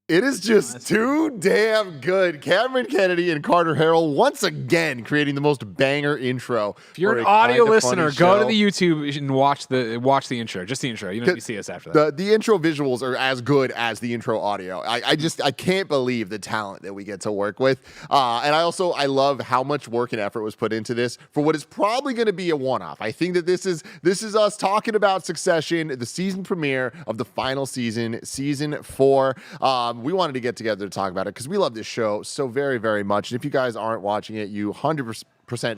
It is just too damn good. Cameron Kennedy and Carter Harrell once again creating the most banger intro. If you're an audio listener, go to the YouTube and watch the intro. Just the intro. You don't need to see us after that. The intro visuals are as good as the intro audio. I can't believe the talent that we get to work with. And I love how much work and effort was put into this for what is probably going to be a one-off. I think that this is us talking about Succession, the season premiere of the final season, season 4. We wanted to get together to talk about it because we love this show so very, very much. And if you guys aren't watching it, you 100%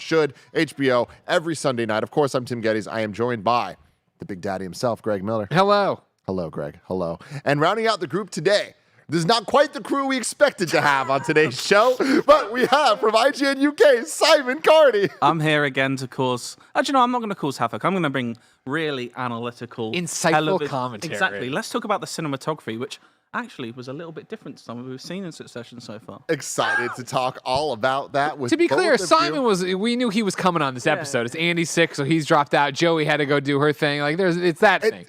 should. HBO every Sunday night. Of course, I'm Tim Geddes. I am joined by the Big Daddy himself, Greg Miller. Hello. Hello, Greg. Hello. And rounding out the group today, this is not quite the crew we expected to have on today's show, but we have from IGN UK, Simon Cardy. I'm here again to cause... Actually, no, I'm not going to cause havoc. I'm going to bring really analytical... insightful commentary. Exactly. Let's talk about the cinematography, which actually was a little bit different to some we've seen in Succession so far. Excited to talk all about that. With to be clear, both of Simon you. we knew he was coming on this episode. It's Andy's sick, so he's dropped out. Joey had to go do her thing. Like it's that thing.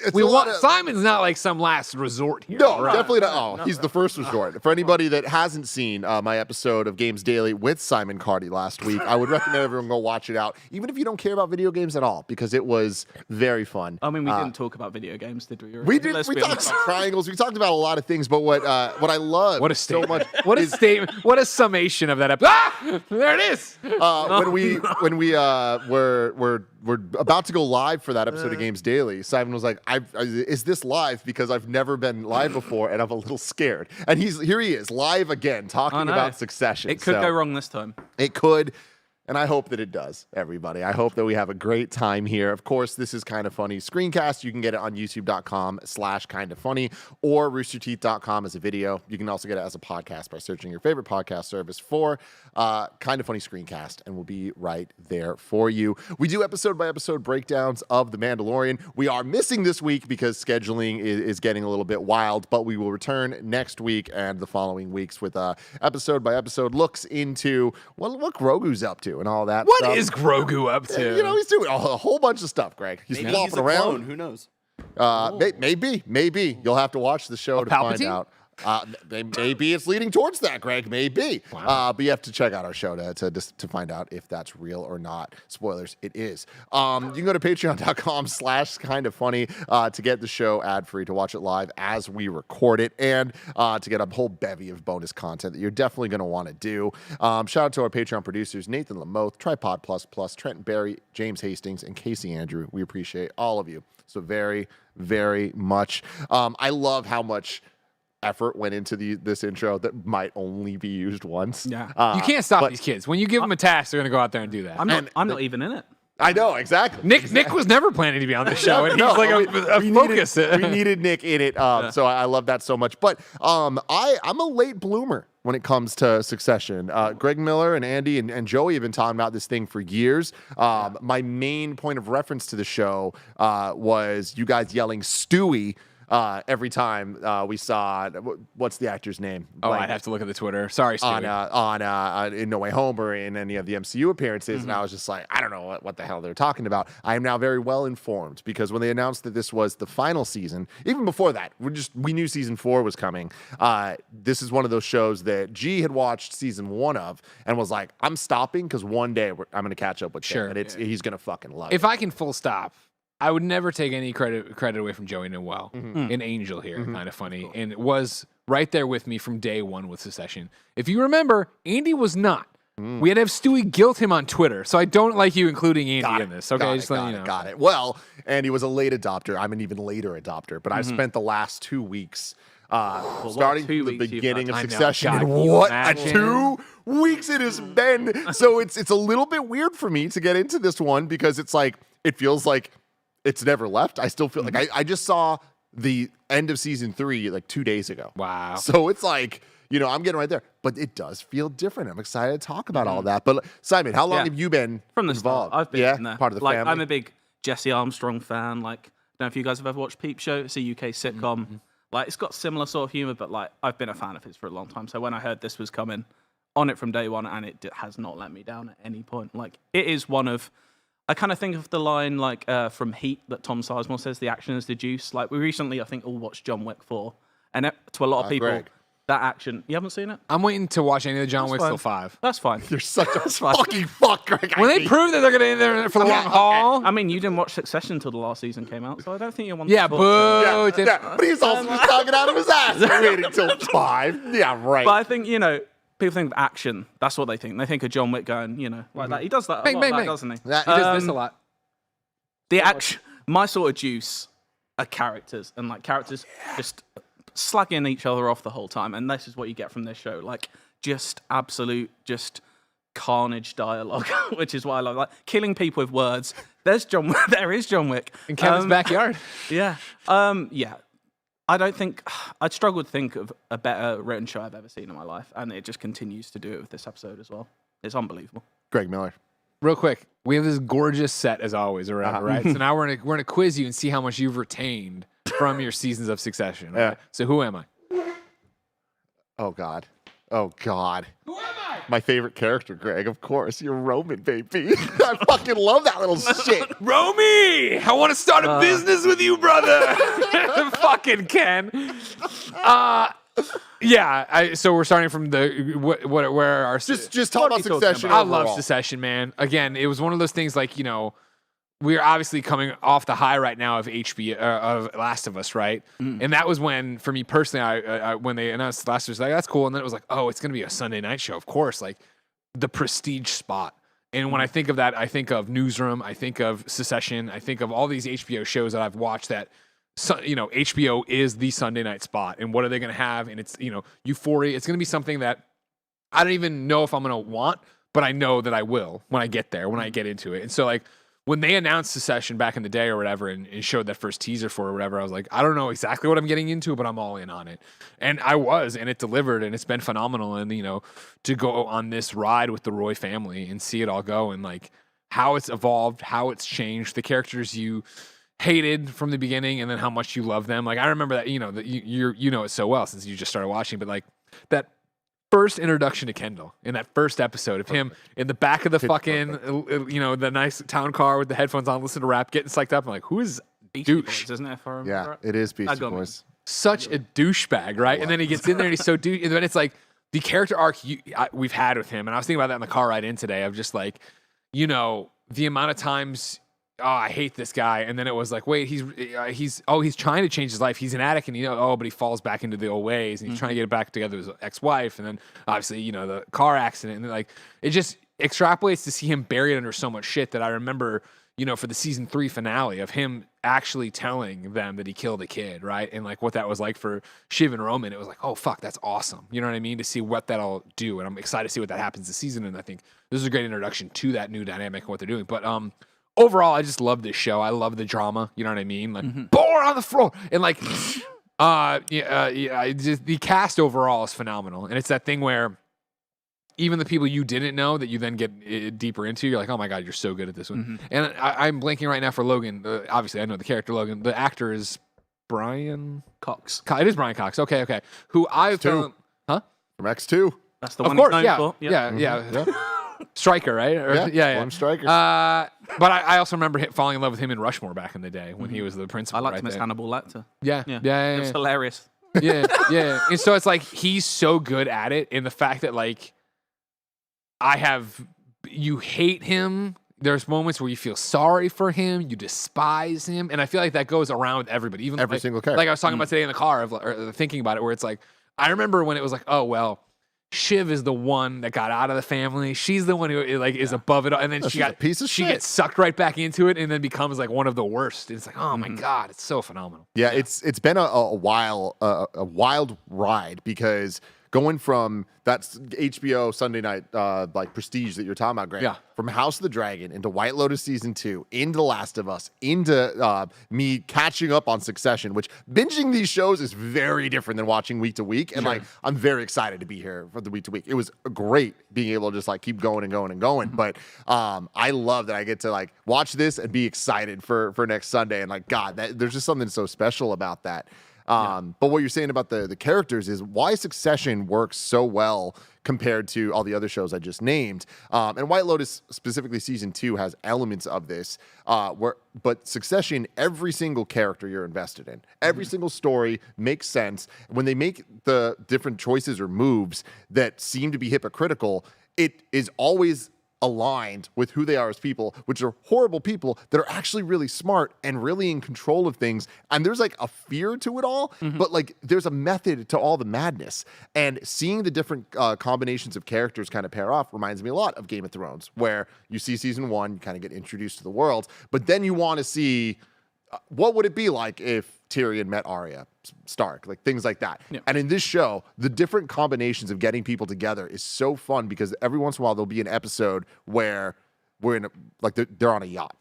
Simon's not like some last resort here. No, definitely not. Oh, he's the first resort. For anybody that hasn't seen my episode of Games Daily with Simon Cardy last week, I would recommend everyone go watch it out, even if you don't care about video games at all, because it was very fun. I mean, we didn't talk about video games, did we? We did. We talked about triangles. We talked about a lot of things, but what I love so much. What a statement. What a summation of that episode. Ah! There it is. When we were about to go live for that episode of Games Daily, Simon was like, is this live? Because I've never been live before and I'm a little scared. And here he is, live again, talking about Succession. It could go wrong this time. It could. And I hope that it does, everybody. I hope that we have a great time here. Of course, this is Kinda Funny screencast. You can get it on youtube.com/kindafunny or roosterteeth.com as a video. You can also get it as a podcast by searching your favorite podcast service for Kinda Funny screencast, and we'll be right there for you. We do episode-by-episode breakdowns of The Mandalorian. We are missing this week because scheduling is getting a little bit wild, but we will return next week and the following weeks with episode-by-episode looks into what Grogu's up to and all that What stuff. is Grogu up to? You know, he's doing a whole bunch of stuff, Greg. He's flopping around. Clone. Who knows? Maybe. You'll have to watch the show to find out. Maybe it's leading towards that, Greg. Maybe. Wow. But you have to check out our show to find out if that's real or not. Spoilers, it is. You can go to patreon.com/kindafunny to get the show ad-free, to watch it live as we record it, and to get a whole bevy of bonus content that you're definitely going to want to do. Shout out to our Patreon producers, Nathan Lamoth, Tripod Plus Plus, Trenton Barry, James Hastings, and Casey Andrew. We appreciate all of you so very, very much. I love how much effort went into this intro that might only be used once. Yeah, you can't stop these kids. When you give them a task, they're going to go out there and do that. I'm not even in it. I know, exactly. Nick was never planning to be on the show, and he's like a focus. We needed Nick in it, so I love that so much. But I'm a late bloomer when it comes to Succession. Greg Miller and Andy and Joey have been talking about this thing for years. My main point of reference to the show was you guys yelling Stewie every time we saw what's the actor's name? Oh, I'd have to look at the Twitter. Sorry, Stewie. On in No Way Home or in any of the MCU appearances, and I was just like, I don't know what the hell they're talking about. I am now very well informed because when they announced that this was the final season, even before that, we knew season 4 was coming. This is one of those shows that G had watched season 1 of and was like, I'm stopping because one day I'm going to catch up with him, and he's going to fucking love it. If I can full stop, I would never take any credit away from Joey Noel, an angel here, Kinda Funny, cool. And was right there with me from day one with Succession. If you remember, Andy was not. We had to have Stewie guilt him on Twitter, so I don't like you incling Andy in this. Okay, got it. Well, Andy was a late adopter. I'm an even later adopter, but I've spent the last 2 weeks starting from the beginning of Succession. And what a 2 weeks it has been. So it's a little bit weird for me to get into this one because it's like it feels like it's never left. I still feel like I just saw the end of season 3 like 2 days ago. Wow. So it's like, I'm getting right there. But it does feel different. I'm excited to talk about all that. But Simon, how long have you been from the involved? Start, I've been in there. Part of the family. I'm a big Jesse Armstrong fan. Like, I don't know if you guys have ever watched Peep Show. It's a UK sitcom. Like, it's got similar sort of humor, but like I've been a fan of his for a long time. So when I heard this was coming, on it from day one, and it has not let me down at any point. Like, it is one of... I kind of think of the line like from Heat that Tom Sizemore says, the action is the juice. Like, we recently, I think, all watched John Wick 4. And to a lot of people, that action. You haven't seen it? I'm waiting to watch any of the John Wicks fine. till 5. That's fine. You're such a fine. fucking fuck, Greg. When they prove that they're going to be there for the long haul. I mean, you didn't watch Succession until the last season came out, so I don't think you want Yeah, to talk boo. yeah, but he's also just talking out of his ass. Waiting until 5. Yeah, right. But I think, people think of action. That's what they think. They think of John Wick going, like that. He does that a Bang, lot, bang, that, bang. doesn't he? That- He does this a lot. The action, my sort of juice are characters, and like characters just slagging each other off the whole time, and this is what you get from this show, like just absolute, just carnage dialogue, which is what I love. Like killing people with words. There is John Wick In Kevin's backyard. Yeah, yeah. I don't think I'd struggle to think of a better written show I've ever seen in my life, and it just continues to do it with this episode as well. It's unbelievable. Greg Miller. Real quick, we have this gorgeous set as always around, right? So now we're gonna quiz you and see how much you've retained from your seasons of Succession. Right? Yeah. So who am I? Oh, God. Oh, God. Who am I? My favorite character, Greg, of course. You're Roman, baby. I fucking love that little shit. Romy, I want to start a business with you, brother. Fucking Ken. Yeah. So we're starting from the where our Just talk about are you talking Succession. I overall. love Succession, man. Again, it was one of those things like, we're obviously coming off the high right now of HBO, of Last of Us, right? And that was when, for me personally, I when they announced Last of Us, like, that's cool. And then it was like, oh, it's going to be a Sunday night show, of course, like the prestige spot. And when I think of that, I think of Newsroom, I think of Succession, I think of all these HBO shows that I've watched that, HBO is the Sunday night spot. And what are they going to have? And it's, Euphoria. It's going to be something that I don't even know if I'm going to want, but I know that I will when I get there, when I get into it. And so, like, when they announced Succession back in the day or whatever and showed that first teaser for it or whatever, I was like, I don't know exactly what I'm getting into, but I'm all in on it. And I was, and it delivered, and it's been phenomenal. And, to go on this ride with the Roy family and see it all go and, like, how it's evolved, how it's changed, the characters you hated from the beginning and then how much you love them. Like, I remember that, that you know it so well since you just started watching, but, like, that first introduction to Kendall in that first episode of him in the back of the fucking, the nice town car with the headphones on, listening to rap, getting psyched up. I'm like, who is Beastie douche? Boys, isn't it? If I remember Yeah, right? it is Beastie got me. Boys. Such a douchebag, right? And then he gets in there and he's so douche. And then it's like the character arc we've had with him. And I was thinking about that in the car ride in today of just like, the amount of times, oh, I hate this guy. And then it was like, wait, he's trying to change his life. He's an addict and, but he falls back into the old ways and he's trying to get it back together with his ex-wife. And then obviously, the car accident. And then, like, it just extrapolates to see him buried under so much shit that I remember, for the season 3 finale of him actually telling them that he killed a kid, right? And like what that was like for Shiv and Roman, it was like, oh, fuck, that's awesome. You know what I mean? To see what that'll do. And I'm excited to see what that happens this season. And I think this is a great introduction to that new dynamic and what they're doing. But, overall, I just love this show. I love the drama. You know what I mean? Like, bore on the floor. And like, just, the cast overall is phenomenal. And it's that thing where even the people you didn't know that you then get deeper into, you're like, oh my God, you're so good at this one. And I'm blanking right now for Logan. Obviously, I know the character Logan. The actor is Brian Cox. It is Brian Cox. Okay. Who I've Two. huh? From X2. That's the Of one course, he's known yeah. for. Yeah. Striker, right? One striker. But I also remember falling in love with him in Rushmore back in the day when he was the principal. I liked right him as there. Hannibal Lecter. Yeah. It was hilarious. Yeah. And so it's like he's so good at it, and the fact that like you hate him. There's moments where you feel sorry for him, you despise him, and I feel like that goes around with everybody, even Every like, single character. Like I was talking about today in the car, or thinking about it, where it's like I remember when it was like, oh well, Shiv is the one that got out of the family. She's the one who like is above it all, and then she's a piece of she shit. gets sucked right back into it, and then becomes like one of the worst. And it's like, oh my God, it's so phenomenal. Yeah, it's been a wild ride because going from that HBO Sunday night like prestige that you're talking about, Greg, Yeah. from House of the Dragon into White Lotus season 2, into Last of Us, into me catching up on Succession, which binging these shows is very different than watching week to week. And like, I'm very excited to be here for the week to week. It was great being able to just like keep going and going and going. But I love that I get to like watch this and be excited for next Sunday. And like, God, there's just something so special about that. But what you're saying about the characters is why Succession works so well compared to all the other shows I just named. And White Lotus, specifically season 2, has elements of this. But Succession, every single character you're invested in, every single story makes sense. When they make the different choices or moves that seem to be hypocritical, it is always aligned with who they are as people, which are horrible people that are actually really smart and really in control of things. And there's like a fear to it all, but like there's a method to all the madness. And seeing the different combinations of characters kind of pair off reminds me a lot of Game of Thrones, where you see season 1, you kind of get introduced to the world, but then you want to see what would it be like if Tyrion met Arya Stark, like things like that. Yeah. And in this show, the different combinations of getting people together is so fun because every once in a while there'll be an episode where they're on a yacht.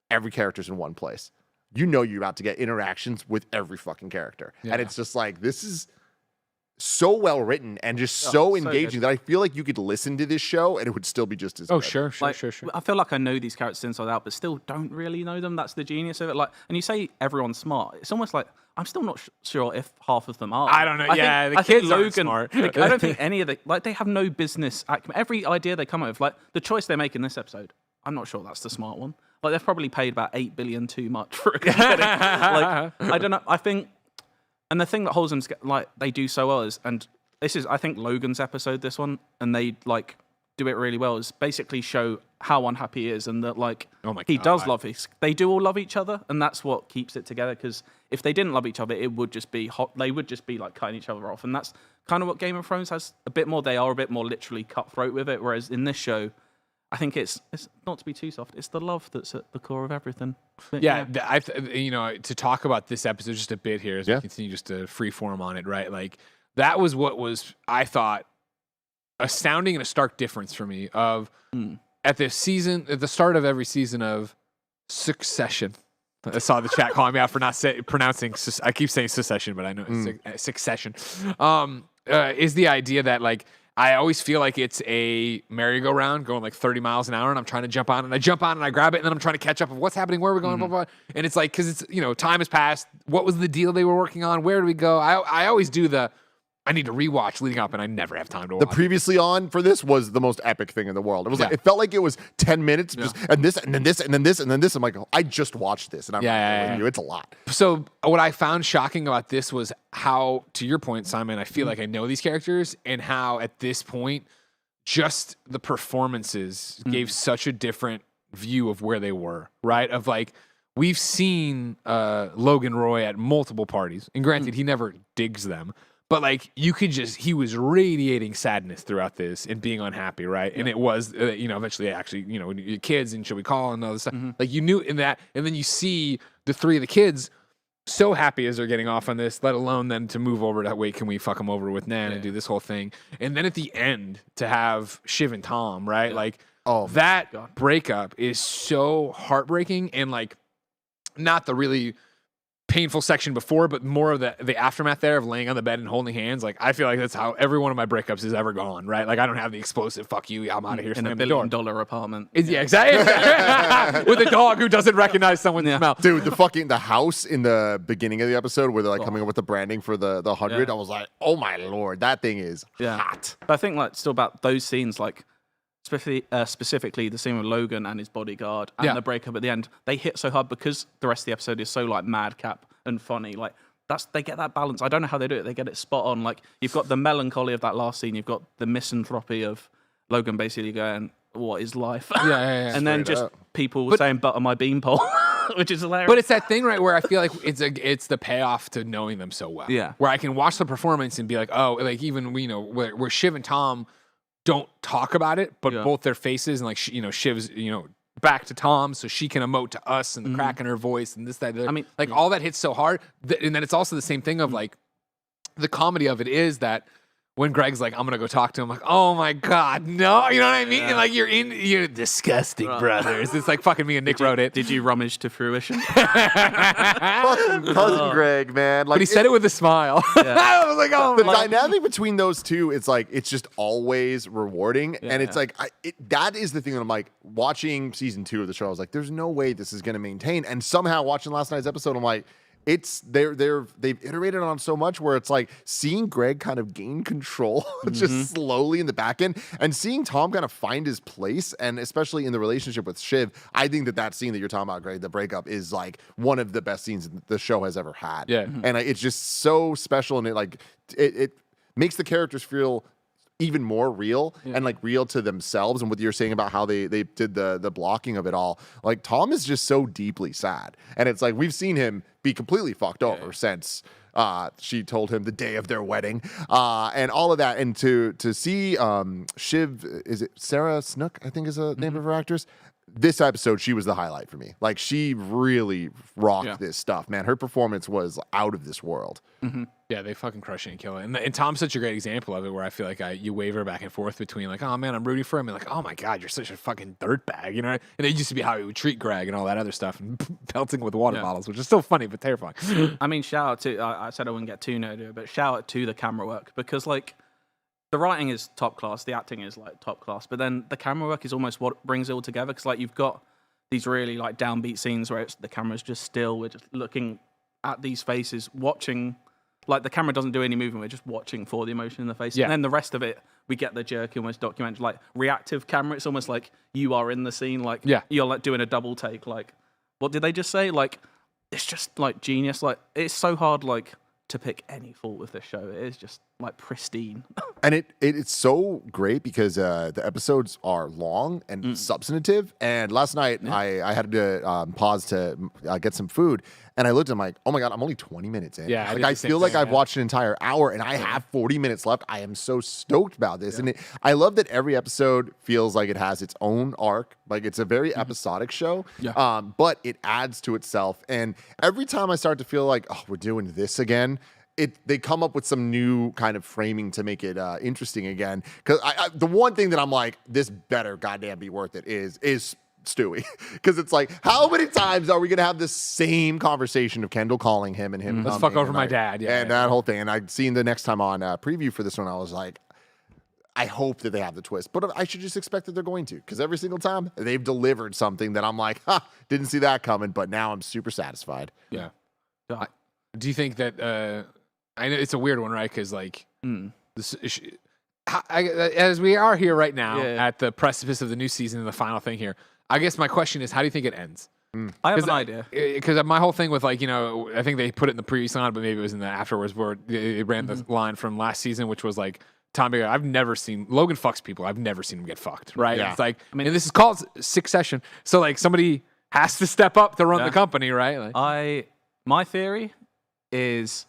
Every character's in one place. You know you're about to get interactions with every fucking character. Yeah. And it's just like, this is so well written and just so engaging that I feel like you could listen to this show and it would still be just as good. Sure. I feel like I know these characters inside out, but still don't really know them. That's the genius of it. Like, and you say everyone's smart. It's almost like I'm still not sure if half of them are. I don't know. The kids aren't smart. Like, I don't think any of they have no business acumen. Every idea they come up with, like the choice they make in this episode, I'm not sure that's the smart one. Like they've probably paid about $8 billion too much for it. Like, I don't know. I think. And the thing that holds them, like, they do so well is, and this is, I think, Logan's episode, this one, and they, like, do it really well, is basically show how unhappy he is and that, like, he does love they do all love each other, and that's what keeps it together, because if they didn't love each other, it would just be hot. They would just be, like, cutting each other off, and that's kind of what Game of Thrones has a bit more. They are a bit more literally cutthroat with it, whereas in this show, I think it's not to be too soft. It's the love that's at the core of everything. But, to talk about this episode just a bit here as we continue just to freeform on it, right? Like that was what was, I thought, astounding and a stark difference for me of at the start of every season of Succession. I saw the chat calling me out for not pronouncing. I keep saying Succession, but I know it's Succession. Is the idea that like. I always feel like it's a merry-go-round going like 30 miles an hour, and I'm trying to jump on, and I jump on, and I grab it, and then I'm trying to catch up of what's happening, where are we going, blah, blah, blah. And it's like, because it's, time has passed. What was the deal they were working on? Where do we go? I always do I need to rewatch leading up, and I never have time to watch. The previously on for this was the most epic thing in the world. It was like, it felt like it was 10 minutes, and this, and then this, and then this, and then this. I'm like, I just watched this, and I'm with you. It's a lot. So what I found shocking about this was how, to your point, Simon, I feel like I know these characters, and how at this point, just the performances gave such a different view of where they were, right? Of like, we've seen Logan Roy at multiple parties, and granted, he never digs them. But like he was radiating sadness throughout this and being unhappy, right? Yeah. And it was, eventually actually, when your kids and should we call and all this stuff. Like you knew in that, and then you see the three of the kids so happy as they're getting off on this, let alone then to move over to, wait, can we fuck them over with Nan and do this whole thing? And then at the end to have Shiv and Tom, right? Yeah. Like that breakup is so heartbreaking and like not the really painful section before, but more of the aftermath there of laying on the bed and holding hands. Like I feel like that's how every one of my breakups has ever gone, right? Like I don't have the explosive fuck you, I'm out of here in a $1 billion apartment. Exactly. With a dog who doesn't recognize someone's smell. Dude, the house in the beginning of the episode where they're like coming up with the branding for the 100, I was like, oh my lord, that thing is hot. But I think like still about those scenes, like specifically the scene with Logan and his bodyguard and the breakup at the end, they hit so hard because the rest of the episode is so like madcap and funny. Like they get that balance. I don't know how they do it. They get it spot on. Like you've got the melancholy of that last scene. You've got the misanthropy of Logan basically going, "What is life?" And then just people saying, "Butter my beanpole," which is hilarious. But it's that thing, right, where I feel like it's the payoff to knowing them so well. Yeah, where I can watch the performance and be like, oh, like even where Shiv and Tom don't talk about it, but both their faces and like Shiv's back to Tom so she can emote to us and the crack in her voice and this that. I mean, like all that hits so hard, and then it's also the same thing of like the comedy of it is that when Greg's like, I'm gonna go talk to him, like, oh my god, no, you know what I mean? And like you're disgusting brothers. It's like fucking me and Nick wrote it. Did you rummage to fruition? Fucking cousin Greg, man. Like, but he said it with a smile. I was like, oh, the dynamic between those two, it's like it's just always rewarding, and it's like that is the thing that I'm like watching season 2 of the show. I was like, there's no way this is gonna maintain, and somehow watching last night's episode, I'm like, they've iterated on so much where it's like seeing Greg kind of gain control just slowly in the back end, and seeing Tom kind of find his place, and especially in the relationship with Shiv. I think that scene that you're talking about, Greg, the breakup, is like one of the best scenes the show has ever had. Yeah. And it's just so special, and it makes the characters feel even more real and like real to themselves. And what you're saying about how they did the blocking of it all, like Tom is just so deeply sad, and it's like we've seen him be completely fucked over since she told him the day of their wedding, and all of that. And to see Shiv, is it Sarah Snook, I think is the name of her actress, this episode, she was the highlight for me. Like, she really rocked this stuff, man. Her performance was out of this world. Yeah, they fucking crush it and kill it. And Tom's such a great example of it, where I feel like you waver back and forth between like, oh man, I'm rooting for him, and like, oh my god, you're such a fucking dirtbag, you know? And it used to be how he would treat Greg and all that other stuff, and pelting with water bottles, which is still funny but terrifying. I mean, shout out to, I said I wouldn't get too nerdy, but shout out to the camera work, because like, the writing is top class, the acting is like top class, but then the camera work is almost what brings it all together, because like you've got these really like downbeat scenes where the camera's just still, we're just looking at these faces, watching, like the camera doesn't do any movement, we're just watching for the emotion in the face. And then the rest of it, we get the jerky, almost documentary, like reactive camera. It's almost like you are in the scene, like you're like doing a double take, like, what did they just say? Like, it's just like genius. Like, it's so hard, like, to pick any fault with this show. It is just like pristine. And it's so great because the episodes are long and substantive. And last night I had to pause to get some food, and I looked and I'm like, oh my god, I'm only 20 minutes in. Yeah, like I feel like I've watched an entire hour, and I have 40 minutes left. I am so stoked about this, and I love that every episode feels like it has its own arc. Like, it's a very episodic show, but it adds to itself. And every time I start to feel like, oh, we're doing this again, they come up with some new kind of framing to make it interesting again. Because the one thing that I'm like, this better goddamn be worth it is Stewie. Because it's like, how many times are we going to have this same conversation of Kendall calling him and him? Let's fuck over my dad. Yeah, and that whole thing. And I'd seen the next time on preview for this one, I was like, I hope that they have the twist. But I should just expect that they're going to. Because every single time, they've delivered something that I'm like, didn't see that coming. But now I'm super satisfied. Yeah. Do you think that... I know it's a weird one, right? Because like, as we are here right now at the precipice of the new season and the final thing here, I guess my question is, how do you think it ends? I have an idea. Because my whole thing with like, you know, I think they put it in the previous line, but maybe it was in the afterwards, where they ran the line from last season, which was like, Tommy, I've never seen Logan fucks people. I've never seen him get fucked, right? Yeah. It's like, I mean, and this is called Succession, so like somebody has to step up to run the company, right? Like, my theory is,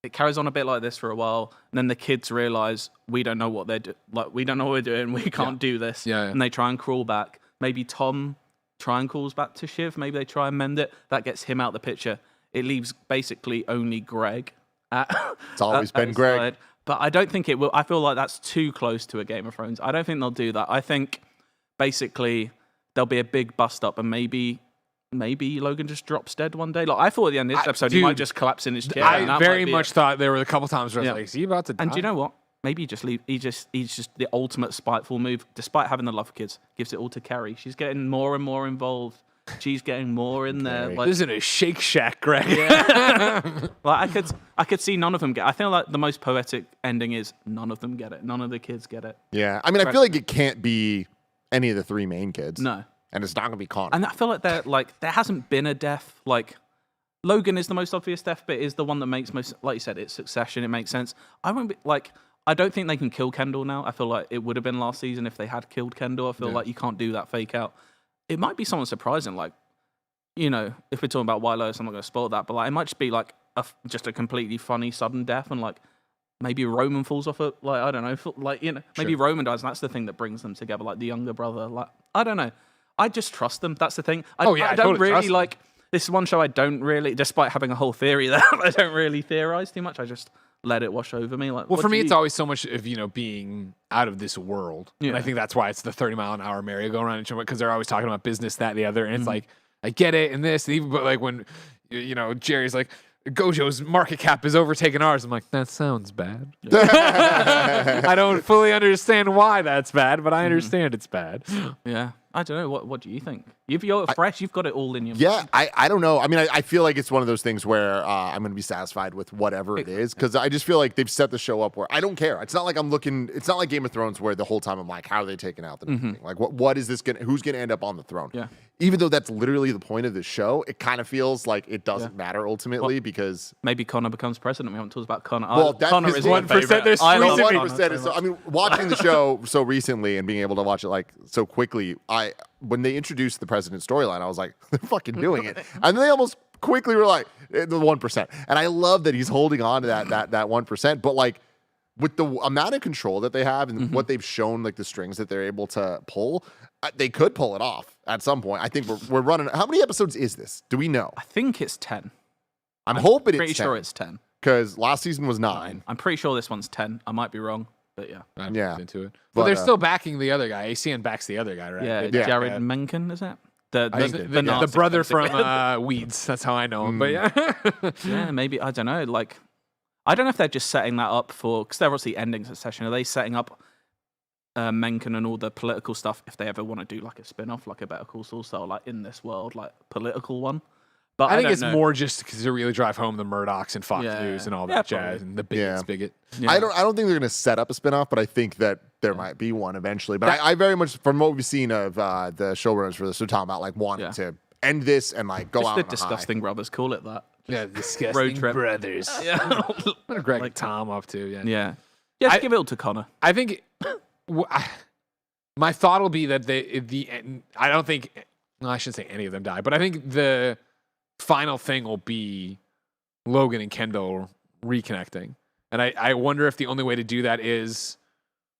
it carries on a bit like this for a while, and then the kids realize we don't know what they're doing. Like, we don't know what we're doing. We can't do this. And they try and crawl back. Maybe Tom try and crawls back to Shiv. Maybe they try and mend it. That gets him out the picture. It leaves basically only Greg. It's always been Greg. Side. But I don't think it will. I feel like that's too close to a Game of Thrones. I don't think they'll do that. I think basically there'll be a big bust up, and maybe Logan just drops dead one day. Like, I thought at the end of this episode, he might just collapse in his chair. I very much thought there were a couple times where I was like, is he about to die? And do you know what? Maybe he just leave. He's just the ultimate spiteful move. Despite having the love for kids, gives it all to Carrie. She's getting more and more involved. She's getting more in there. Like, this isn't a Shake Shack, Greg. Like, I could see none of them get. I feel like the most poetic ending is none of them get it. None of the kids get it. Yeah, I mean, I feel like it can't be any of the three main kids. No. And it's not going to be Connor. And I feel like there hasn't been a death. Like, Logan is the most obvious death, but is the one that makes most, like you said, it's Succession. It makes sense. I won't be like, I don't think they can kill Kendall now. I feel like it would have been last season if they had killed Kendall. I feel like you can't do that fake out. It might be someone surprising, like, you know, if we're talking about White Lotus, I'm not going to spoil that, but like, it might just be like just a completely funny sudden death, and like maybe Roman falls off a, like, I don't know, like, you know, maybe Roman dies, and that's the thing that brings them together, like the younger brother. Like, I don't know. I just trust them. That's the thing. I don't totally really like. This is one show I don't really, despite having a whole theory that I don't really theorize too much. I just let it wash over me. Like, well, for me, it's always so much of, you know, being out of this world. And I think that's why it's the 30-mile-an-hour merry-go-round, because they're always talking about business, that, and the other. And it's like, I get it, and this, and even, but like when, you know, Jerry's like, Gojo's market cap is overtaking ours. I'm like, that sounds bad. I don't fully understand why that's bad, but I understand it's bad. Yeah. I don't know. What do you think? If you're fresh, you've got it all in your Yeah, I don't know. I mean, I feel like it's one of those things where I'm going to be satisfied with whatever it is, because I just feel like they've set the show up where I don't care. It's not like it's not like Game of Thrones where the whole time I'm like, how are they taking out the thing? Like, what is this who's going to end up on the throne? Yeah. Even though that's literally the point of the show, it kind of feels like it doesn't matter ultimately because maybe Connor becomes president. We haven't talked about Connor. Well, that's Connor his is my 1%. favorite. There's I love 1% Connor is so so. I mean, watching the show so recently and being able to watch it like so quickly, when they introduced the president storyline, I was like, they're fucking doing it, and then they almost quickly were like the 1%, and I love that he's holding on to that 1%, but like with the amount of control that they have and what they've shown, like the strings that they're able to pull, they could pull it off at some point. I think we're running. How many episodes is this? Do we know? I think it's 10. I'm hoping Pretty it's sure 10, it's 10. because last season was 9. I'm pretty sure this one's 10. I might be wrong, but yeah. I'm Yeah. into it. But, But they're still backing the other guy. ACN backs the other guy, right? Yeah, They- Jared Mencken, is it? The the Nazi, brother basically. from Weeds. That's how I know him. But yeah. Yeah, maybe, I don't know. Like, I don't know if they're just setting that up for, because they're obviously ending Succession. Are they setting up Mencken and all the political stuff if they ever want to do like a spin-off, like a Better Call Saul style, like in this world, like political one? But I think don't it's know. more just to really drive home the Murdochs and Fox Yeah. News and all Yeah, that probably. jazz and the bigot spigot. Yeah. I don't think they're going to set up a spinoff, but I think that there might be one eventually. But I very much, from what we've seen of the showrunners for this, we're talking about like wanting to end this and like go Just out the on a high. Disgusting Brothers, call it that. Yeah, disgusting Road trip. brothers. Yeah. What are Greg and Tom up to? Yeah. Yeah. Yeah, just give it all to Connor. I think my thought will be that I don't think, I shouldn't say any of them die, but I think the final thing will be Logan and Kendall reconnecting. And I wonder if the only way to do that is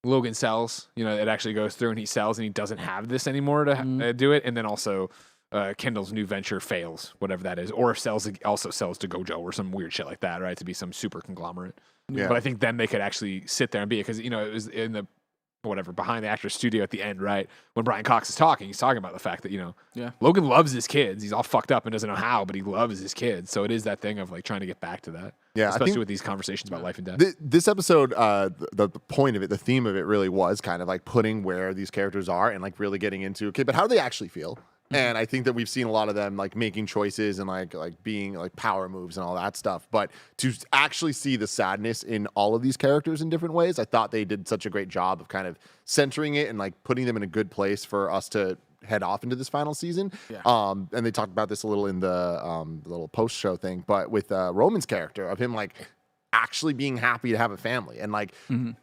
Logan sells, it actually goes through and he sells and he doesn't have this anymore to do it. And then also Kendall's new venture fails, whatever that is, or if also sells to Gojo or some weird shit like that, right? To be some super conglomerate. Yeah. But I think then they could actually sit there and be it, because, it was in the behind the actor's studio at the end, right? When Brian Cox is talking, he's talking about the fact that, Logan loves his kids. He's all fucked up and doesn't know how, but he loves his kids. So it is that thing of like trying to get back to that. Yeah, I Especially think with these conversations about life and death. This episode, the point of it, the theme of it really was kind of like putting where these characters are and like really getting into, okay, but how do they actually feel? And I think that we've seen a lot of them like making choices and like being like power moves and all that stuff. But to actually see the sadness in all of these characters in different ways, I thought they did such a great job of kind of centering it and like putting them in a good place for us to head off into this final season. Yeah. And they talked about this a little in the little post show thing, but with Roman's character of him like actually being happy to have a family. And like,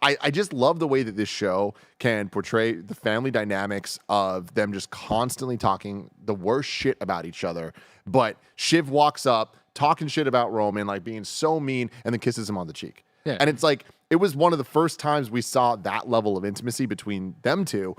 I just love the way that this show can portray the family dynamics of them just constantly talking the worst shit about each other. But Shiv walks up talking shit about Roman, like being so mean, and then kisses him on the cheek. Yeah. And it's like, it was one of the first times we saw that level of intimacy between them two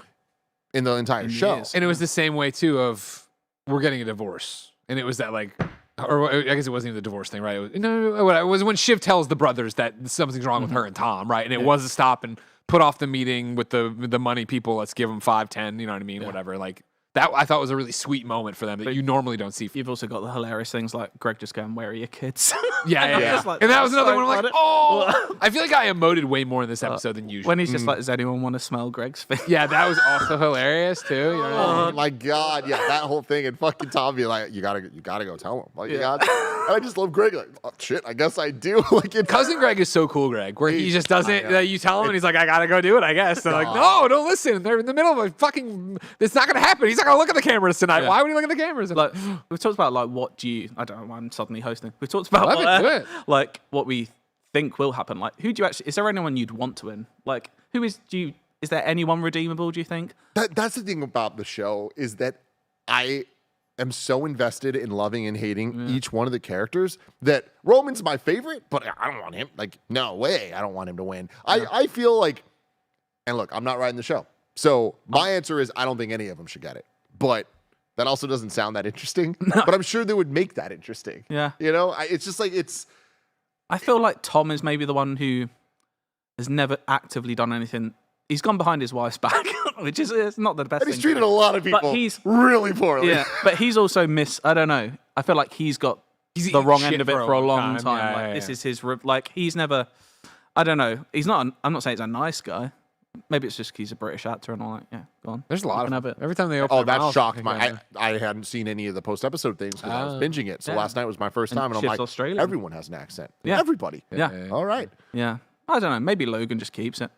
in the entire show. years. And it was the same way too of we're getting a divorce. And it was that like, or I guess it wasn't even the divorce thing, right? It was when Shiv tells the brothers that something's wrong with her and Tom, right? And it was to stop and put off the meeting with the money people. Let's give them 5, 10, you know what I mean? Whatever. Like that, I thought was a really sweet moment for them that you normally don't see. You've also got the hilarious things like Greg just going, "Where are your kids?" Yeah. Just like, And that was that's another so one. I'm like, funny. oh, I feel like I emoted way more in this episode than usual. When he's just like, "Does anyone want to smell Greg's feet?" Yeah, that was also hilarious too. You know what I mean? Oh my god, yeah, that whole thing, and fucking Tom be like, you gotta go tell him. Like, you got, and I just love Greg. Like, oh, shit, I guess I do. Like, Cousin Greg is so cool, Greg, where he just doesn't. I know. You tell him, and he's like, "I gotta go do it, I guess." And they're like, "No, don't listen. They're in the middle of a fucking. It's not gonna happen. He's not gonna look at the cameras tonight. Yeah. Why would he look at the cameras?" Like we've talked about like what do you? I don't know. I'm suddenly hosting. We've talked about Love it, do it. like what we think will happen. Like who do you actually? Is there anyone you'd want to win? Like who is? Do you? Is there anyone redeemable? Do you think? that's the thing about the show is that I am so invested in loving and hating each one of the characters that Roman's my favorite, but I don't want him. Like, no way, I don't want him to win. I feel like, and look, I'm not writing the show, so my answer is I don't think any of them should get it, but. That also doesn't sound that interesting, but I'm sure they would make that interesting. Yeah. It's just like I feel like Tom is maybe the one who has never actively done anything. He's gone behind his wife's back, which is it's not the best. and he's thing treated to a do. lot of people But he's really poorly. yeah, but he's also I don't know. I feel like he's got He's the eaten wrong shit end of it for a long time. Yeah, Like yeah, this yeah. is his like he's never. I don't know. He's not. I'm not saying he's a nice guy, Maybe it's just 'cause he's a British actor and all that. Yeah, go on. There's a lot You can of have it. every time they open. Oh, their that mouth, shocked they my. go, I hadn't seen any of the post episode things because I was binging it. So Yeah. last night was my first time, and I'm Shit's like, Australian. everyone has an accent. Yeah. Everybody. Yeah. All right. Yeah. I don't know. Maybe Logan just keeps it.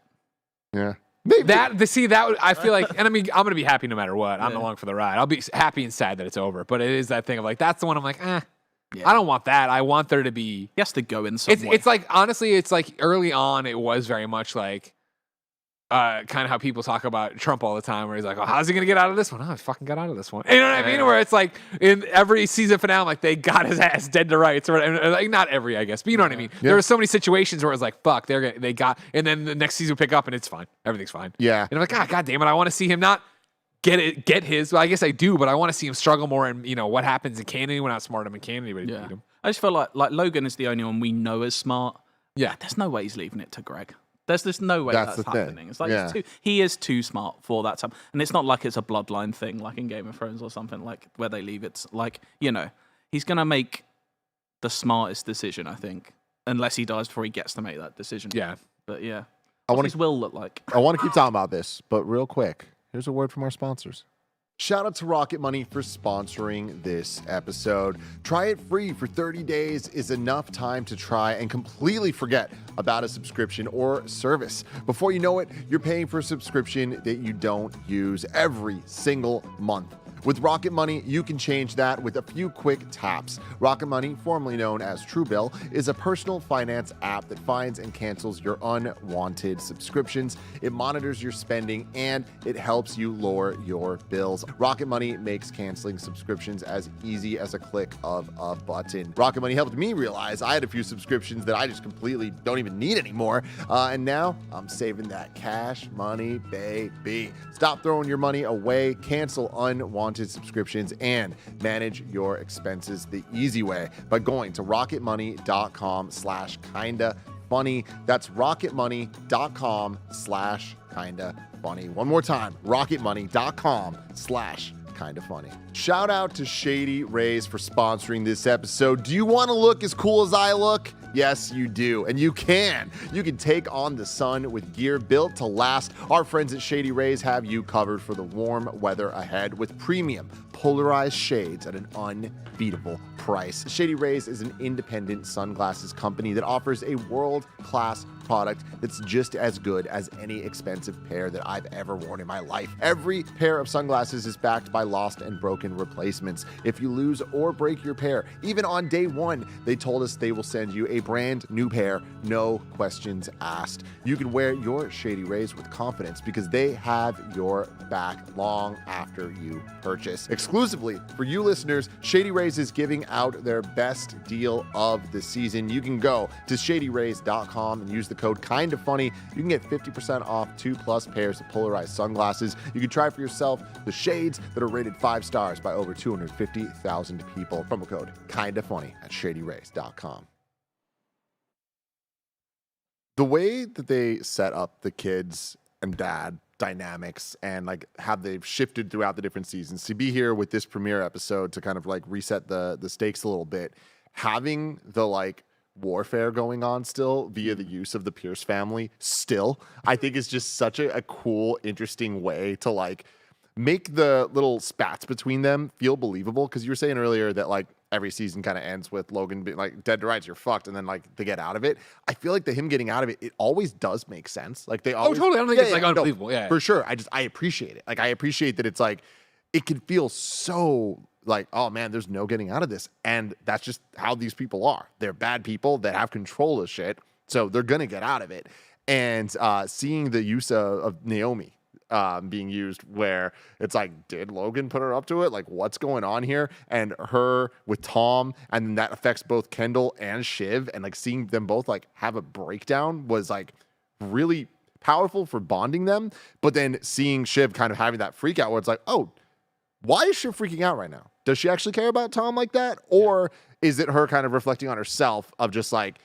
Yeah. Maybe. I feel like, and I mean, I'm gonna be happy no matter what. I'm Yeah. along for the ride. I'll be happy and sad that it's over. But it is that thing of like, that's the one I'm like, Yeah. I don't want that. I want there to be. He has to go in some way. It's like, honestly, it's like early on, it was very much like kind of how people talk about Trump all the time, where he's like, "Oh, how's he gonna get out of this one? Oh, he fucking got out of this one." You know what I mean? Where it's like in every season finale, like they got his ass dead to rights, or whatever. Like not every, I guess, but you know what I mean. There were so many situations where it was like, "Fuck," they got, and then the next season will pick up and it's fine, everything's fine. Yeah. And I'm like, God damn it, I want to see him not get his. Well, I guess I do, but I want to see him struggle more. And what happens in canon? He went out smart him in canon, but he beat him. I just feel like Logan is the only one we know is smart. Yeah. There's no way he's leaving it to Greg. There's just no way That's that's the thing. happening. It's like he is too smart for that time. And it's not like it's a bloodline thing like in Game of Thrones or something like where they leave it. Like, he's going to make the smartest decision, I think, unless he dies before he gets to make that decision. Yeah. But yeah. I What's wanna- his will look like? I want to keep talking about this, but real quick, here's a word from our sponsors. Shout out to Rocket Money for sponsoring this episode. Try it free for 30 days is enough time to try and completely forget about a subscription or service. Before you know it, you're paying for a subscription that you don't use every single month. With Rocket Money, you can change that with a few quick taps. Rocket Money, formerly known as Truebill, is a personal finance app that finds and cancels your unwanted subscriptions. It monitors your spending and it helps you lower your bills. Rocket Money makes canceling subscriptions as easy as a click of a button. Rocket Money helped me realize I had a few subscriptions that I just completely don't even need anymore. And now I'm saving that cash money, baby. Stop throwing your money away, cancel unwanted subscriptions, and manage your expenses the easy way by going to rocketmoney.com/kindafunny. That's rocketmoney.com/kindafunny. One more time, rocketmoney.com/kindafunny. Shout out to Shady Rays for sponsoring this episode. Do you want to look as cool as I look? Yes, you do. And you can. You can take on the sun with gear built to last. Our friends at Shady Rays have you covered for the warm weather ahead with premium polarized shades at an unbeatable price. Shady Rays is an independent sunglasses company that offers a world-class product that's just as good as any expensive pair that I've ever worn in my life. Every pair of sunglasses is backed by lost and broken replacements. If you lose or break your pair, even on day one, they told us they will send you a brand new pair, no questions asked. You can wear your Shady Rays with confidence because they have your back long after you purchase. Exclusively for you listeners, Shady Rays is giving out their best deal of the season. You can go to shadyrays.com and use the code KindaFunny. You can get 50% off 2+ pairs of polarized sunglasses. You can try for yourself the shades that are rated 5 stars by over 250,000 people. Promo code KindaFunny at shadyrays.com. The way that they set up the kids and dad dynamics and like how they've shifted throughout the different seasons to be here with this premiere episode to kind of like reset the stakes a little bit, having the like warfare going on still via the use of the Pierce family still, I think is just such a cool, interesting way to like make the little spats between them feel believable. Because you were saying earlier that like every season kind of ends with Logan being like dead to rights, you're fucked, and then like they get out of it. I feel like him getting out of it, it always does make sense. Like they always, totally. I don't think it's like unbelievable. Yeah, for sure. I appreciate it. Like I appreciate that it's like it can feel so like, oh man, there's no getting out of this, and that's just how these people are. They're bad people that have control of shit, so they're gonna get out of it. And seeing the use of Naomi being used where it's like, did Logan put her up to it? Like, what's going on here? And her with Tom, and then that affects both Kendall and Shiv, and like seeing them both like have a breakdown was like really powerful for bonding them. But then seeing Shiv kind of having that freak out where it's like, oh, why is Shiv freaking out right now? Does she actually care about Tom like that? Or is it her kind of reflecting on herself of just like,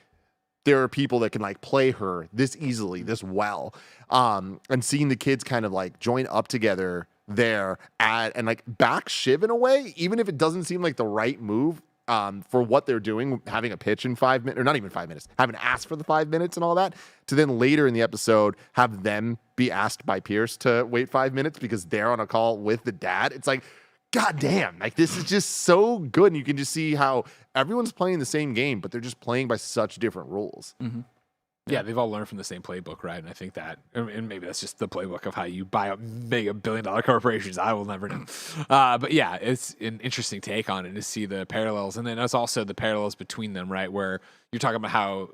there are people that can like play her this easily, this well. And seeing the kids kind of like join up together there and like back Shiv in a way, even if it doesn't seem like the right move, for what they're doing, having a pitch in 5 minutes, or not even 5 minutes, having asked for the 5 minutes and all that, to then later in the episode have them be asked by Pierce to wait 5 minutes because they're on a call with the dad. It's like, God damn, like this is just so good. And you can just see how everyone's playing the same game, but they're just playing by such different rules. Mm-hmm. Yeah, they've all learned from the same playbook, right? And I think that, and maybe that's just the playbook of how you buy up mega billion-dollar corporations. I will never know. But yeah, it's an interesting take on it to see the parallels. And then there's also the parallels between them, right? Where you're talking about how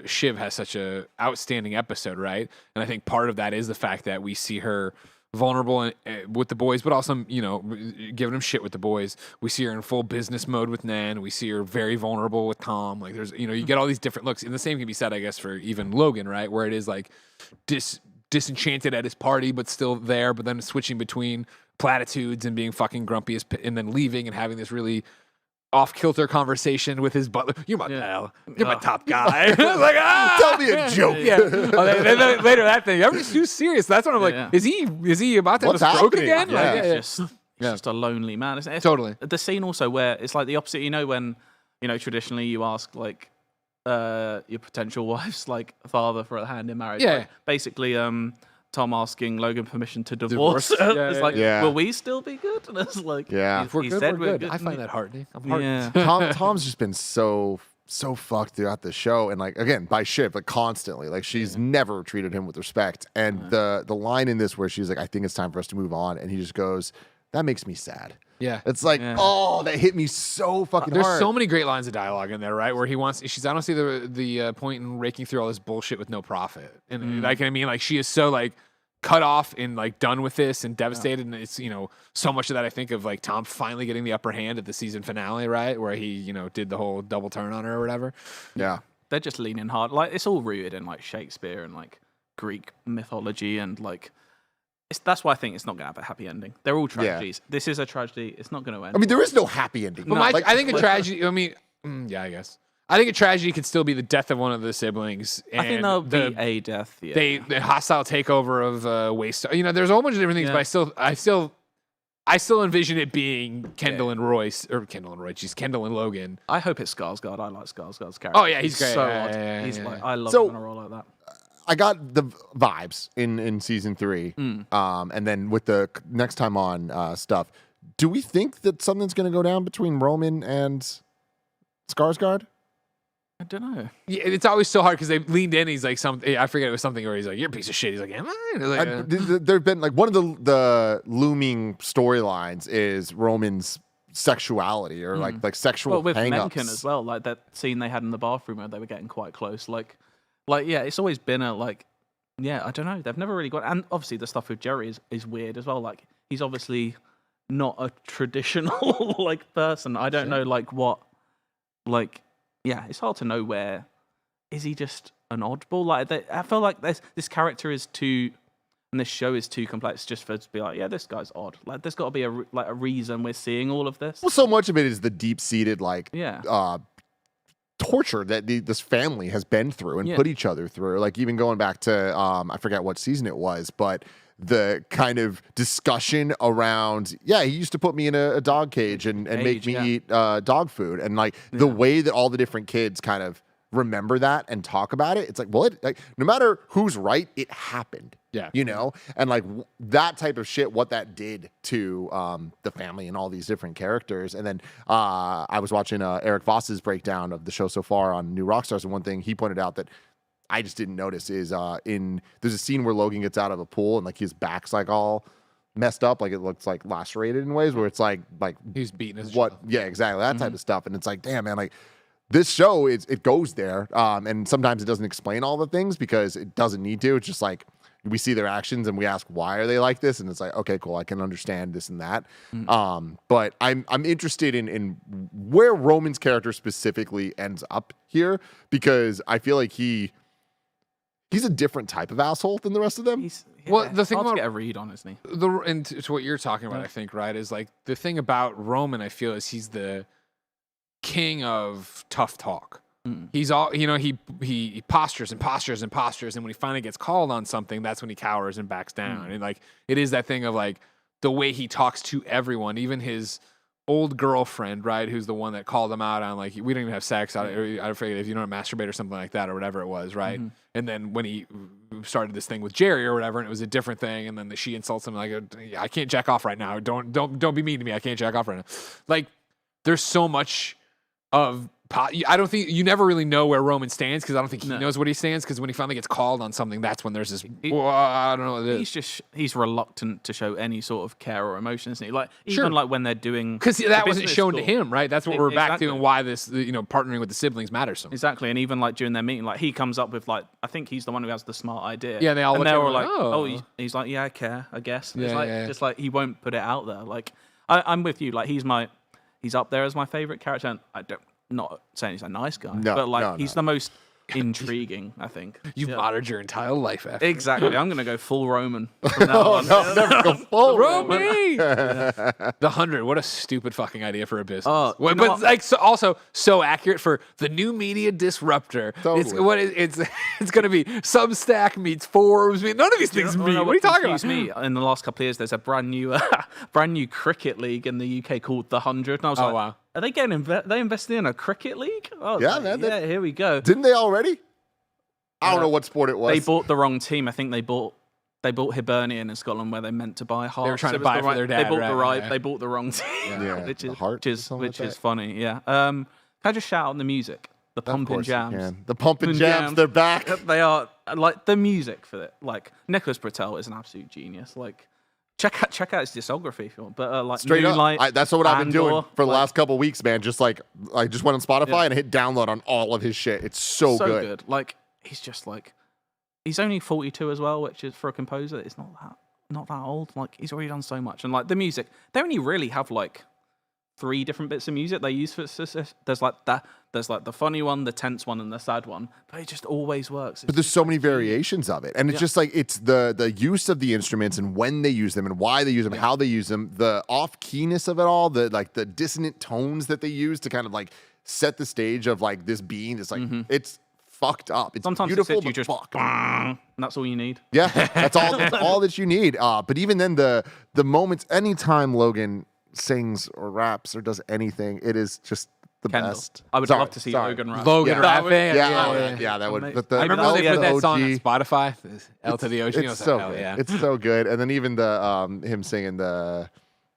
Shiv has such a outstanding episode, right? And I think part of that is the fact that we see her vulnerable with the boys, but also, you know, giving them shit with the boys. We see her in full business mode with Nan. We see her very vulnerable with Tom. Like there's, you know, you get all these different looks. And the same can be said, I guess, for even Logan, right? Where it is like disenchanted at his party, but still there, but then switching between platitudes and being fucking grumpy and then leaving and having this really off-kilter conversation with his butler. You're my pal. You're my top guy. Like, Tell me a joke. Yeah. Then later that thing, everybody's too serious. That's when I'm like, is he about to What's have a stroke happening? again? Yeah. Like, It's just a lonely man. It's Totally. the scene also where it's like the opposite. You know, when, you know, traditionally you ask like your potential wife's like father for a hand in marriage. Yeah. Like, basically, Tom asking Logan permission to divorce. Divorce. It's like, Yeah. will we still be good? And it's like, Yeah. If we're he good, said we're good. I find that heartening. I'm heartened. Yeah. Tom's just been so fucked throughout the show, and like again by Shiv, like constantly, like she's never treated him with respect. And the line in this where she's like, "I think it's time for us to move on," and he just goes, "That makes me sad." Yeah. It's like, oh, that hit me so fucking There's hard. so many great lines of dialogue in there, right? Where he wants, I don't see the point in raking through all this bullshit with no profit. And like, I mean, like she is so like cut off and like done with this and devastated. And it's, you know, so much of that I think of like Tom finally getting the upper hand at the season finale, right? Where he, you know, did the whole double turn on her or whatever. Yeah. They're just leaning hard. Like it's all rooted in like Shakespeare and like Greek mythology and like that's why I think it's not going to have a happy ending. They're all tragedies. This is a tragedy. It's not going to end. I mean, there is no happy ending. But I think a tragedy, I mean, yeah, I guess. I think a tragedy could still be the death of one of the siblings. And I think there'll be a death. Yeah. The hostile takeover of waste. You know, there's a whole bunch of different things, but I still envision it being Kendall and Royce, or Kendall and Roy. Geez, Kendall and Logan. I hope it's Skarsgård. I like Skarsgård's character. Oh yeah, he's great. so Yeah, odd. yeah, He's yeah, like, yeah. I love So- him in a role like that. I got the vibes in season 3, and then with the next time on stuff. Do we think that something's going to go down between Roman and Skarsgård? I don't know. Yeah, it's always so hard because they leaned in. He's like I forget, it was something where he's like, "You're a piece of shit." He's like, "Am I?" Like, There've been like one of the looming storylines is Roman's sexuality or like sexual Well, with hang-ups. Mencken as well, like that scene they had in the bathroom where they were getting quite close. Like yeah, it's always been a like, yeah, I don't know. They've never really got, and obviously the stuff with Jerry is weird as well. Like he's obviously not a traditional like person. I don't know like what, like yeah, it's hard to know where is he just an oddball. Like I feel like this character is too. And this show is too complex just for it to be like, yeah, this guy's odd. Like, there's got to be a reason we're seeing all of this. Well, so much of it is the deep-seated like Yeah. torture that this family has been through and Yeah. put each other through. Like even going back to I forget what season it was, but the kind of discussion around, he used to put me in a dog cage and make me eat dog food, and like the way that all the different kids kind of remember that and talk about it. It's like, well, no matter who's right, it happened. Yeah. You know? And like that type of shit, what that did to the family and all these different characters. And then I was watching Eric Voss's breakdown of the show so far on New Rockstars, and one thing he pointed out that I just didn't notice is there's a scene where Logan gets out of a pool and like his back's like all messed up, like it looks like lacerated in ways where it's like he's beating his what? Yeah, exactly, that type of stuff. And it's like, damn, man, like this show it goes there, and sometimes it doesn't explain all the things because it doesn't need to. It's just like we see their actions and we ask why are they like this, and it's like, okay, cool, I can understand this and that. But I'm interested in where Roman's character specifically ends up here, because I feel like he's a different type of asshole than the rest of them. Well, the thing hard to about- get a read on, isn't he? and to what you're talking about, I think, right, is like the thing about Roman, I feel, is he's the king of tough talk. He's all, you know, he postures and postures and postures, and when he finally gets called on something, that's when he cowers and backs down. And like it is that thing of like the way he talks to everyone, even his old girlfriend, right? Who's the one that called him out on like we didn't even have sex. I forget if you don't masturbate or something like that or whatever it was, right? And then when he started this thing with Jerry or whatever, and it was a different thing, and then she insults him like, I can't jack off right now. Don't be mean to me. I can't jack off right now. Like there's so much of. I don't think you never really know where Roman stands because I don't think he knows what he stands because when he finally gets called on something, that's when there's this. I don't know what it is. He's reluctant to show any sort of care or emotion, isn't he? Like even like when they're doing because that wasn't shown to him, right? That's what we're back to and why this partnering with the siblings matters so much. Exactly, and even like during their meeting, like he comes up with like I think he's the one who has the smart idea. Yeah, they all and look they're at all him like, oh, he's like, yeah, I care, I guess. Yeah, it's like just like he won't put it out there. Like I'm with you. Like he's up there as my favorite character. And I don't. Not saying he's a nice guy, but like he's the most intriguing, I think. You've modded your entire life after. Exactly. I'm gonna go full Roman from now on. No, never go full Roman. The 100. What a stupid fucking idea for a business. But like also so accurate for the new media disruptor. Totally. It's gonna be Substack meets Forbes. None of these things meet. What are you talking about? Me in the last couple of years, there's a brand new cricket league in the UK called the 100, and I was like, wow. Are they getting they invested in a cricket league? Oh, Yeah, man. Yeah, here we go. Didn't they already? I don't know what sport it was. They bought the wrong team. I think they bought Hibernian in Scotland where they meant to buy Hearts. They were trying to buy it for their dad. They bought the wrong team. Yeah. which is funny. Yeah. Can I just shout out the music? The Pumpin' Jams. The Pumpin' Jams, they're back. They are like the music for it. Like Nicholas Britell is an absolute genius. Like check out his discography if you want. But like Straight Moonlight, up, that's what I've been doing Andor, for the last couple of weeks, man. Just like I just went on Spotify and I hit download on all of his shit. It's so good. Like he's just like he's only 42 as well, which is for a composer, it's not that old. Like he's already done so much, and like the music, they only really have like 3 different bits of music they use for there's like the funny one, the tense one, and the sad one, but it just always works. But there's so many variations of it, and it's just like it's the use of the instruments and when they use them and why they use them, how they use them, the off keyness of it all, the dissonant tones that they use to kind of like set the stage of like this being. It's like it's fucked up. It's sometimes beautiful, you just and that's all you need. Yeah, that's all that you need. But even then, the moments, anytime Logan sings or raps or does anything, it is just the best. I would love to see Logan rap. Logan rapping. Yeah, that would. I remember they put that song on Spotify, L to the OG. It's so good. It's so good. And then even the him singing the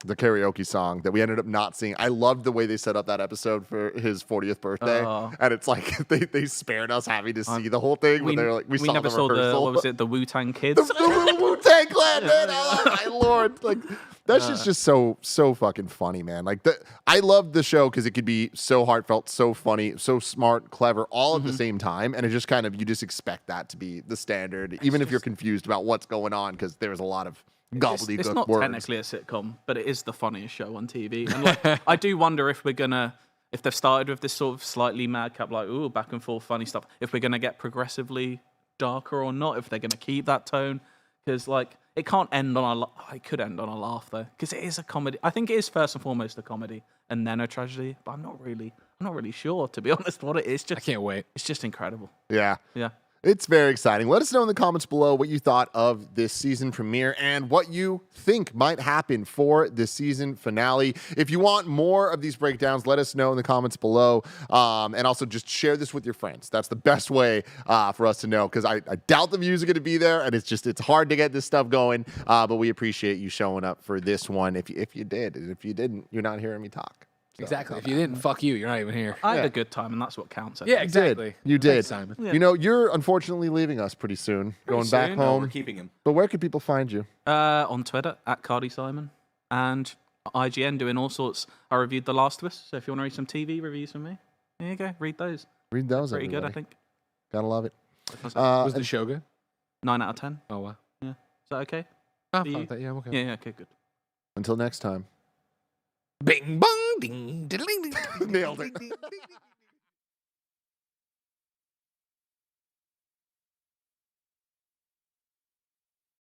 karaoke song that we ended up not seeing. I loved the way they set up that episode for his 40th birthday. And it's like they spared us having to see the whole thing. But they're like, we saw never the saw rehearsal. what was it, the Wu-Tang Kids? the Wu-Tang Clan, man. Oh my lord. Like that's just so fucking funny, man. Like I love the show because it could be so heartfelt, so funny, so smart, clever, all at the same time. And it just kind of, you just expect that to be the standard, even if you're confused about what's going on, because there's a lot of gobbledygook It's not words. technically a sitcom, but it is the funniest show on TV. And like, I do wonder if if they've started with this sort of slightly madcap, like, ooh, back and forth funny stuff, if we're going to get progressively darker or not, if they're going to keep that tone. Because, like, it can't end on it could end on a laugh, though. Because it is a comedy. I think it is first and foremost a comedy and then a tragedy. But I'm not really sure, to be honest, what it is. I can't wait. It's just incredible. Yeah. Yeah. It's very exciting. Let us know in the comments below what you thought of this season premiere and what you think might happen for the season finale. If you want more of these breakdowns, let us know in the comments below. And also just share this with your friends. That's the best way for us to know, because I doubt the views are going to be there, and it's hard to get this stuff going. But we appreciate you showing up for this one. If you did, and if you didn't, you're not hearing me talk. So, exactly. If you didn't, fuck you. You're not even here. I had a good time, and that's what counts. Yeah, exactly. You did. Thanks, Simon. Yeah. You know, you're unfortunately leaving us pretty soon, going back home. We're keeping him. But where can people find you? On Twitter, at Cardy Simon, and IGN doing all sorts. I reviewed The Last of Us, so if you want to read some TV reviews from me, there you go. Read those. Read those, Pretty everybody. good, I think. Gotta love it. Was the show good? 9 out of 10. Oh, wow. Yeah. Is that okay? I For you? thought that. Yeah, I'm okay. Yeah, okay, good. Until next time. Bing, bong, ding, diddling, ding. Nailed it.